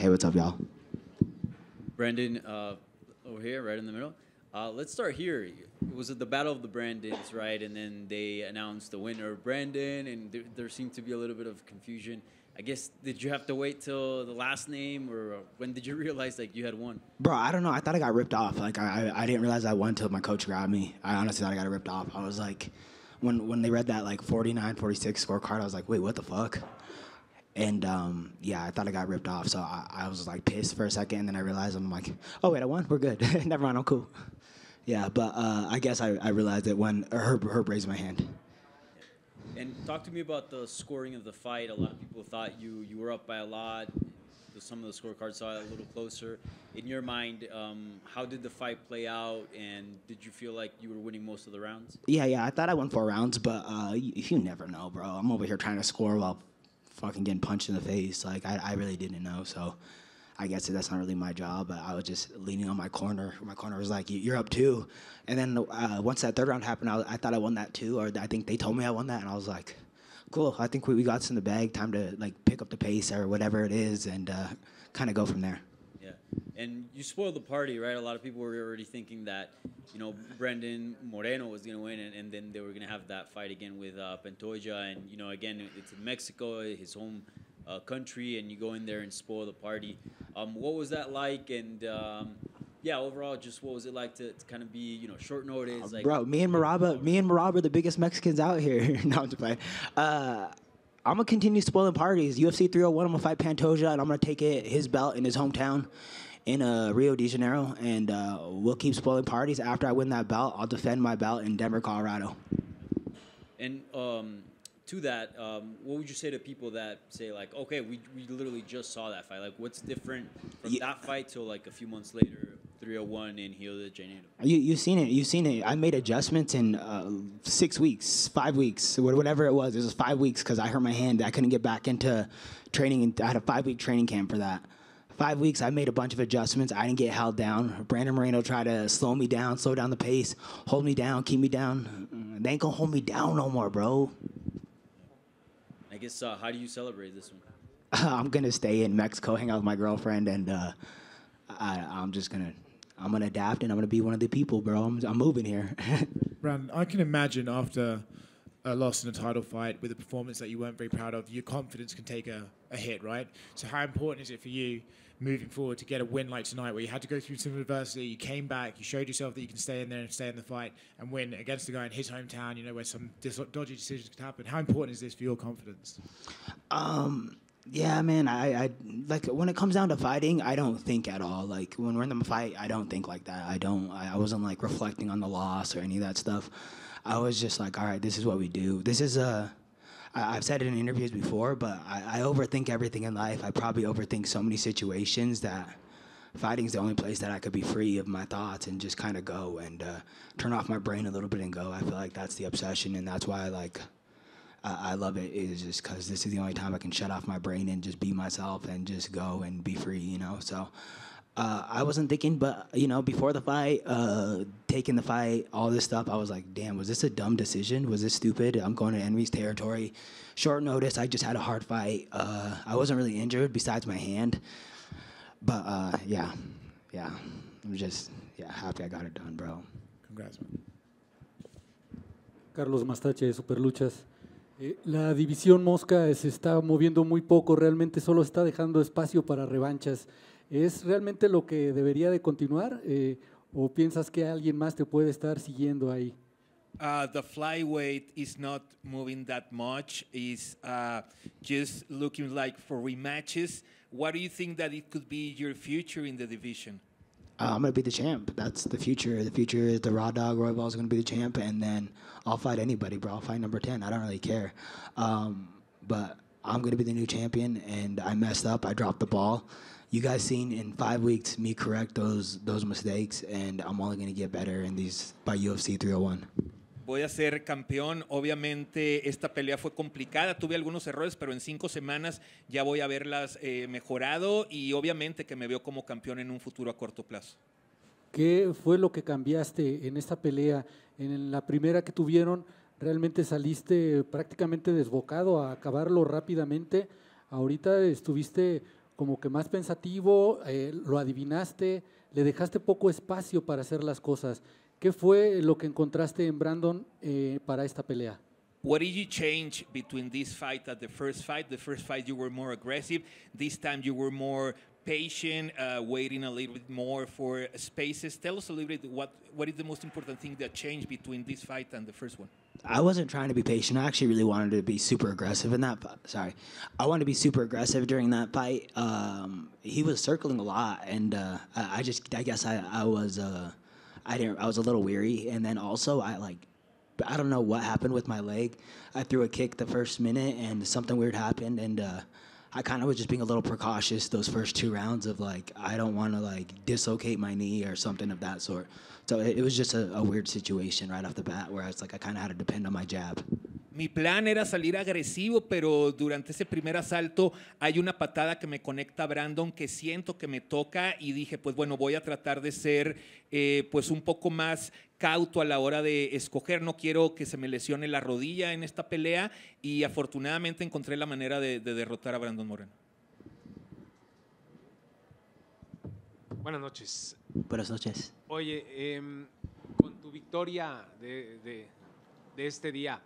Hey, what's up, y'all? Brandon, over here, right in the middle. Let's start here. It was at the Battle of the Brandons, right? And then they announced the winner, Brandon, and there seemed to be a little bit of confusion. I guess, did you have to wait till the last name, or when did you realize like you had won? Bro, I don't know. I thought I got ripped off. Like, I didn't realize I won until my coach grabbed me. I honestly thought I got ripped off. I was like, when they read that like 49-46 scorecard, I was like, wait, what the fuck? And yeah, I thought I got ripped off. So I was like pissed for a second, and then I realized I'm like, oh wait, I won. We're good. Never mind, I'm cool. Yeah, but I guess I realized it when Herb raised my hand. And talk to me about the scoring of the fight. A lot of people thought you were up by a lot. Some of the scorecards saw it a little closer. In your mind, how did the fight play out, and did you feel like you were winning most of the rounds? Yeah, I thought I won 4 rounds, but you never know, bro. I'm over here trying to score while fucking getting punched in the face. Like, I really didn't know, so I guess that's not really my job, but I was just leaning on my corner. My corner was like, you're up 2. And then once that 3rd round happened, I thought I won that too, or I think they told me I won that, and I was like, cool, I think we got this in the bag. Time to like pick up the pace or whatever it is and kind of go from there. Yeah, and you spoiled the party, right? A lot of people were already thinking that, Brandon Moreno was going to win, and then they were going to have that fight again with Pantoja. And, again, it's in Mexico, his home country, and you go in there and spoil the party. What was that like? And, yeah, overall, just what was it like to kind of be, short notice? Like, bro, me and Marab are the biggest Mexicans out here. No, I'm just playing. I'm going to continue spoiling parties. UFC 301, I'm going to fight Pantoja, and I'm going to take his belt in his hometown in Rio de Janeiro, and we'll keep spoiling parties. After I win that belt, I'll defend my belt in Denver, Colorado. And to that, what would you say to people that say, like, okay, we literally just saw that fight? Like, what's different from that fight till, like, a few months later, 301 in Rio de Janeiro? You've seen it. I made adjustments in 6 weeks, 5 weeks, whatever it was. It was 5 weeks because I hurt my hand. I couldn't get back into training. I had a 5-week training camp for that. 5 weeks, I made a bunch of adjustments. I didn't get held down. Brandon Moreno tried to slow me down, slow down the pace, hold me down, keep me down. They ain't going to hold me down no more, bro. I guess, how do you celebrate this one? I'm going to stay in Mexico, hang out with my girlfriend, and I'm going to adapt, and I'm going to be one of the people, bro. I'm moving here. Brandon, I can imagine after a loss in a title fight with a performance that you weren't very proud of, your confidence can take a hit, right? So how important is it for you moving forward to get a win like tonight, where you had to go through some adversity, you came back, you showed yourself that you can stay in there and stay in the fight and win against a guy in his hometown, where some dodgy decisions could happen? How important is this for your confidence? Yeah, man, I like when it comes down to fighting, I don't think at all. Like when we're in the fight, I don't think like that. I wasn't like reflecting on the loss or any of that stuff. I was just like, all right, this is what we do. This is I've said it in interviews before, but I overthink everything in life. I probably overthink so many situations that fighting's the only place that I could be free of my thoughts and just kind of go and turn off my brain a little bit and go. I feel like that's the obsession, and that's why I love it, is just because this is the only time I can shut off my brain and just be myself and just go and be free, So I wasn't thinking, but, before the fight, taking the fight, all this stuff, I was like, damn, was this a dumb decision? Was this stupid? I'm going to enemy's territory. Short notice, I just had a hard fight. I wasn't really injured besides my hand. But, yeah, I'm just, happy I got it done, bro. Congrats, man. Carlos Mastache de Superluchas. La división mosca se está moviendo muy poco, realmente solo está dejando espacio para revanchas. ¿Es realmente lo que debería de continuar o piensas que alguien más te puede estar siguiendo ahí? The flyweight is not moving that much. It's just looking like for rematches. What do you think that it could be your future in the division? I'm going to be the champ. That's the future. The future is the Raw Dog Royval is going to be the champ, and then I'll fight anybody, bro. I'll fight number 10. I don't really care. But I'm going to be the new champion, and I messed up. I dropped the ball. You guys seen in 5 weeks me correct those mistakes, and I'm only going to get better in these by UFC 301. Voy a ser campeón. Obviamente esta pelea fue complicada, tuve algunos errores, pero en 5 semanas ya voy a haberlas mejorado y obviamente que me veo como campeón en un futuro a corto plazo. ¿Qué fue lo que cambiaste en esta pelea? En la primera que tuvieron, realmente saliste prácticamente desbocado a acabarlo rápidamente. Ahorita estuviste como que más pensativo, lo adivinaste, le dejaste poco espacio para hacer las cosas. ¿Qué fue lo que encontraste en Brandon para esta pelea? What did you change between this fight and the first fight? The first fight you were more aggressive. This time you were more patient, waiting a little bit more for spaces. Tell us a little bit what is the most important thing that changed between this fight and the first one? I wasn't trying to be patient. I actually really wanted to be super aggressive in that fight. Sorry. I wanted to be super aggressive during that fight. He was circling a lot, and I guess I was a little weary. And then also, I don't know what happened with my leg. I threw a kick the first minute, and something weird happened, and I kind of was just being a little precautious those first 2 rounds of I don't want to dislocate my knee or something of that sort. So it was just a weird situation right off the bat where I kind of had to depend on my jab. Mi plan era salir agresivo, pero durante ese primer asalto hay una patada que me conecta a Brandon que siento que me toca y dije, pues bueno, voy a tratar de ser pues un poco más cauto a la hora de escoger. No quiero que se me lesione la rodilla en esta pelea y afortunadamente encontré la manera de derrotar a Brandon Moreno. Buenas noches. Buenas noches. Oye, con tu victoria de este día,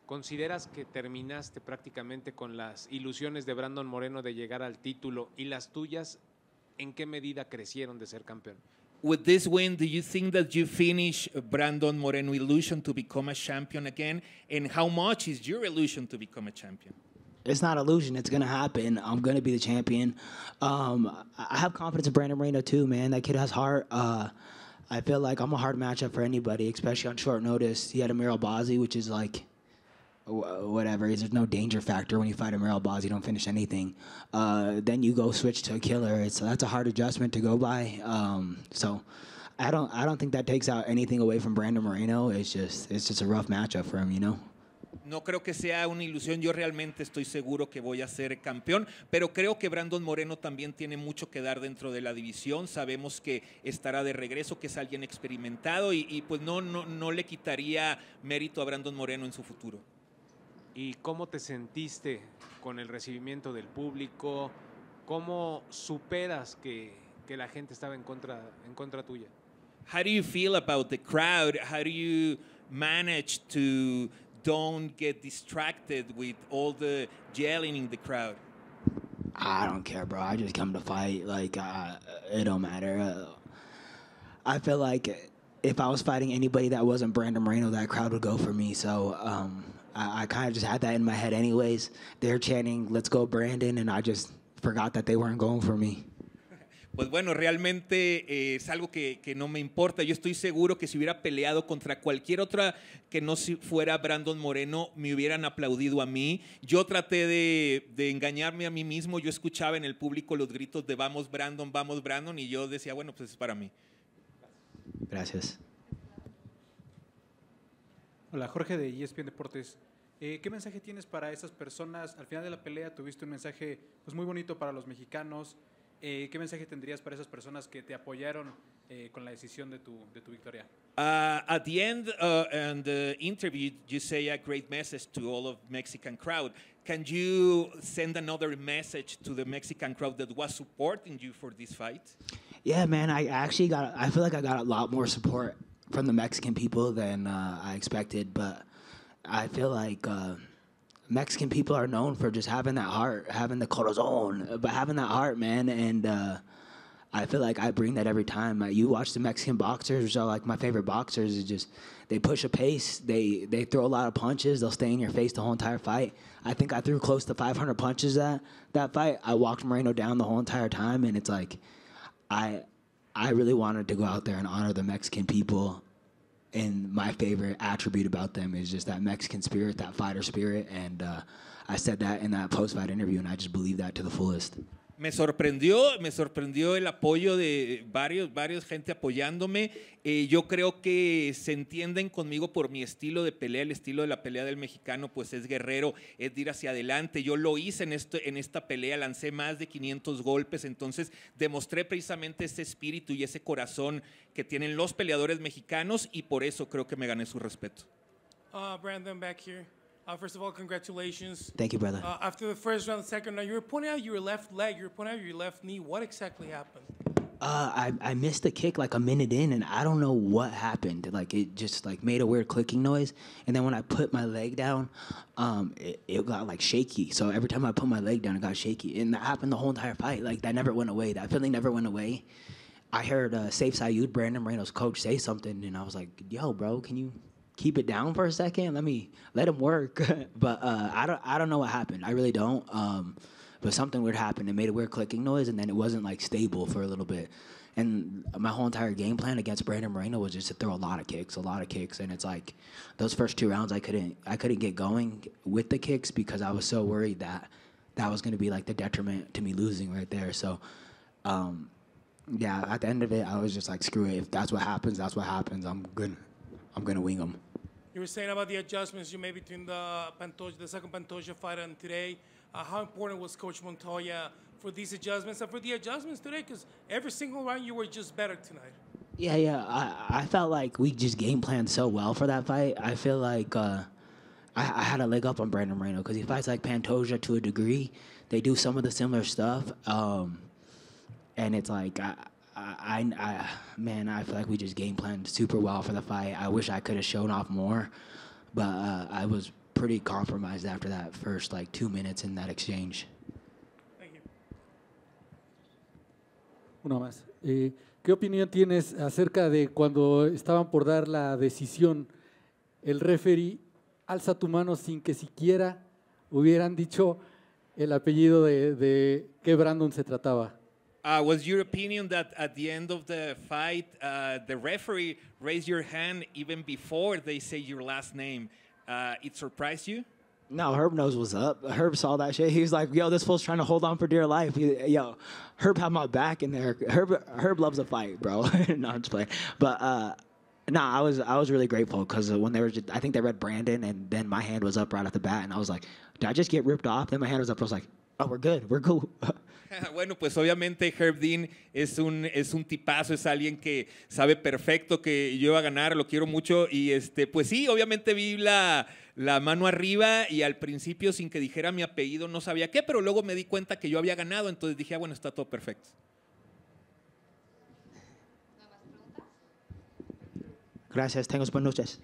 ¿consideras que terminaste prácticamente con las ilusiones de Brandon Moreno de llegar al título y las tuyas, en qué medida crecieron de ser campeón? With this win, do you think that you finish Brandon Moreno illusion to become a champion again? And how much is your illusion to become a champion? It's not illusion. It's going to happen. I'm going to be the champion. I have confidence in Brandon Moreno too, man. That kid has heart. I feel like I'm a hard matchup for anybody, especially on short notice. He had a Amir Albazi, which is whatever. There's no danger factor when you fight Amir Albazi. You don't finish anything. Then you go switch to a killer. That's a hard adjustment to go by. So I don't think that takes out anything away from Brandon Moreno. It's just a rough matchup for him, you know. No creo que sea una ilusión, yo realmente estoy seguro que voy a ser campeón, pero creo que Brandon Moreno también tiene mucho que dar dentro de la división, sabemos que estará de regreso, que es alguien experimentado y pues no le quitaría mérito a Brandon Moreno en su futuro. ¿Y cómo te sentiste con el recibimiento del público? ¿Cómo superas que la gente estaba en contra tuya? How do you feel about the crowd? How do you manage to don't get distracted with all the yelling in the crowd? I don't care, bro. I just come to fight. It don't matter. I feel like if I was fighting anybody that wasn't Brandon Moreno, that crowd would go for me. So I kind of just had that in my head anyways. They're chanting, "Let's go, Brandon," and I just forgot that they weren't going for me. Pues bueno, realmente es algo que no me importa. Yo estoy seguro que si hubiera peleado contra cualquier otra que no fuera Brandon Moreno, me hubieran aplaudido a mí. Yo traté de engañarme a mí mismo. Yo escuchaba en el público los gritos de vamos Brandon, y yo decía, bueno, pues es para mí. Gracias. Hola, Jorge de ESPN Deportes. ¿Qué mensaje tienes para esas personas? Al final de la pelea tuviste un mensaje pues, muy bonito para los mexicanos. ¿Qué mensaje tendrías para esas personas que te apoyaron con la decisión de tu victoria? At the end and the interview, you say a great message to all of Mexican crowd. Can you send another message to the Mexican crowd that was supporting you for this fight? Yeah, man. I feel like I got a lot more support from the Mexican people than I expected, but I feel like Mexican people are known for just having that heart, having the corazón, but having that heart, man. And I feel like I bring that every time. You watch the Mexican boxers, which are like my favorite boxers, is just they push a pace, they throw a lot of punches, they'll stay in your face the whole entire fight. I think I threw close to 500 punches that fight. I walked Moreno down the whole entire time, and it's like I really wanted to go out there and honor the Mexican people. And my favorite attribute about them is just that Mexican spirit, that fighter spirit. And I said that in that post-fight interview, and I just believe that to the fullest. Me sorprendió el apoyo de varios gente apoyándome. Yo creo que se entienden conmigo por mi estilo de pelea. El estilo de la pelea del mexicano pues es guerrero, es de ir hacia adelante. Yo lo hice en esta pelea, lancé más de 500 golpes, entonces demostré precisamente ese espíritu y ese corazón que tienen los peleadores mexicanos y por eso creo que me gané su respeto. Brandon, back here. First of all, congratulations. Thank you, brother. After the first round, the second round, you were pointing out your left leg, you were pointing out your left knee. What exactly happened? I missed the kick like a minute in, and I don't know what happened. Like it just like made a weird clicking noise, and then when I put my leg down, it got like shaky. So every time I put my leg down, it got shaky, and that happened the whole entire fight. Like that never went away. That feeling never went away. I heard Safe Sayud, Brandon Moreno's coach, say something, and I was like, "Yo, bro, can you keep it down for a second? Let him work." But I don't know what happened. I really don't. But something weird happened. It made a weird clicking noise, and then it wasn't like stable for a little bit. And my whole entire game plan against Brandon Moreno was just to throw a lot of kicks. And it's like those first 2 rounds, I couldn't get going with the kicks because I was so worried that was going to be like the detriment to me losing right there. So, yeah, at the end of it, I was just like, screw it. If that's what happens, that's what happens. I'm gonna wing them. You were saying about the adjustments you made between the second Pantoja fight and today. How important was Coach Montoya for these adjustments and for the adjustments today? Because every single round you were just better tonight. Yeah. I felt like we just game planned so well for that fight. I feel like I had a leg up on Brandon Moreno because he fights like Pantoja to a degree. They do some of the similar stuff, and it's like I feel like we just game planned super well for the fight. I wish I could have shown off more, but I was pretty compromised after that first like 2 minutes in that exchange. Thank you. Uno más. ¿Qué opinión tienes acerca de cuando estaban por dar la decisión? El referee alza tu mano sin que siquiera hubieran dicho el apellido de qué Brandon se trataba. Was your opinion that at the end of the fight, the referee raised your hand even before they say your last name? It surprised you? No, Herb knows what's up. Herb saw that shit. He was like, "Yo, this fool's trying to hold on for dear life." Yo, Herb had my back in there. Herb loves a fight, bro. No, I'm just playing. But I was really grateful because when they were, I think they read Brandon, and then my hand was up right off the bat, and I was like, "Did I just get ripped off?" Then my hand was up. I was like, "Oh, we're good. We're cool." Bueno, pues obviamente Herb Dean es un tipazo, es alguien que sabe perfecto que yo iba a ganar, lo quiero mucho y pues sí, obviamente vi la mano arriba y al principio sin que dijera mi apellido no sabía qué, pero luego me di cuenta que yo había ganado, entonces dije, bueno, está todo perfecto. Gracias, tengas buenas noches.